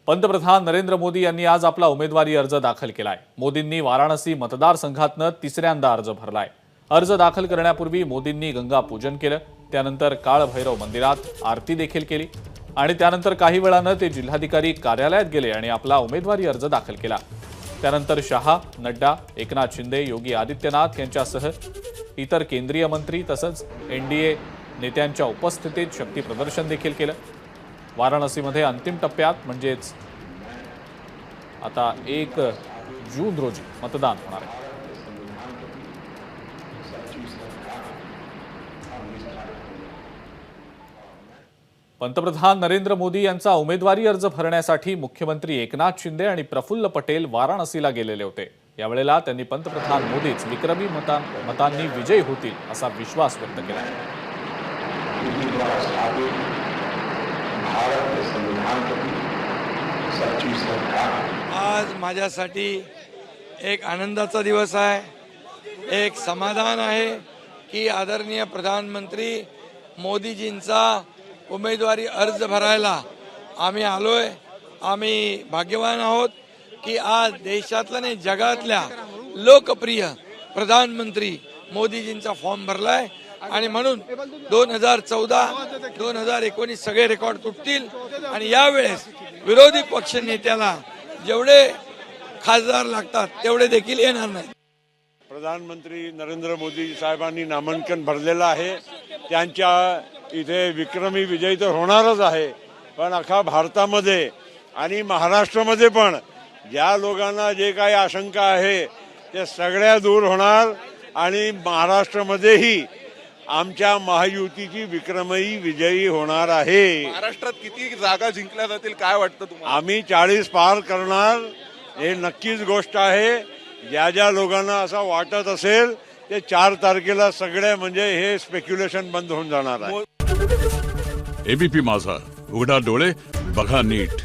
पंतप्रधान नरेंद्र मोदी यांनी आज आपला उमेदवारी अर्ज दाखल केलाय। मोदींनी वाराणसी मतदारसंघातनं तिसऱ्यांदा अर्ज भरलाय। अर्ज दाखल करण्यापूर्वी मोदींनी गंगा पूजन केलं, त्यानंतर काळभैरव मंदिरात आरती देखील केली आणि त्यानंतर काही वेळानं ते जिल्हाधिकारी कार्यालयात गेले आणि आपला उमेदवारी अर्ज दाखल केला। त्यानंतर शहा, नड्डा, एकनाथ शिंदे, योगी आदित्यनाथ यांच्यासह इतर केंद्रीय मंत्री तसंच एनडीए नेत्यांच्या उपस्थितीत शक्ती प्रदर्शन देखील केलं। वाराणसीमध्ये अंतिम टप्प्यात म्हणजेच आता 1 जून रोजी मतदान होणार आहे। पंतप्रधान नरेंद्र मोदी यांचा उमेदवारी अर्ज भरण्यासाठी मुख्यमंत्री एकनाथ शिंदे आणि प्रफुल्ल पटेल वाराणसीला गेलेले होते। यावेळेला त्यांनी पंतप्रधान मोदीच विक्रमी मतांनी विजयी होतील असा विश्वास व्यक्त केला। आज माझ्यासाठी एक आनंदाचा दिवस आहे, एक समाधान आहे की आदरणीय प्रधानमंत्री मोदीजींचा उमेदवारी अर्ज भरायला आम्ही आलोय। आम्ही भाग्यवान आहोत की आज देशातल्या नाही जगातल्या लोकप्रिय प्रधानमंत्री मोदीजींचा फॉर्म भरलाय आणि म्हणून 2014, 2019 सगळे रेकॉर्ड तुटतील आणि यावेळेस विरोधी पक्ष नेत्याला जेवढे खासदार लागतात तेवढे देखील येणार नाही। प्रधानमंत्री नरेंद्र मोदी साहेबांनी नामांकन भरलेलं आहे। त्यांच्या इथे विक्रमी विजय तर होणारच आहे, पण अख्खा भारतामध्ये आणि महाराष्ट्रामध्ये पण ज्या लोकांना जे काही आशंका आहे ते सगळ्या दूर होणार आणि महाराष्ट्रामध्येही आमच्या महायुतीची विक्रमी विजयी होणार आहे। महाराष्ट्रात किती जागा जिंकल्या जातील काय वाटतं तुम्हाला? आम्ही 40 पार करणार हे नक्कीच गोष्ट आहे। ज्या ज्या लोकांना असं वाटत असेल ते 4 तारखेला सगळे म्हणजे हे स्पेक्युलेशन बंद होऊन जाणार आहे। एबीपी माझा, उघडा डोळे बघा नीट।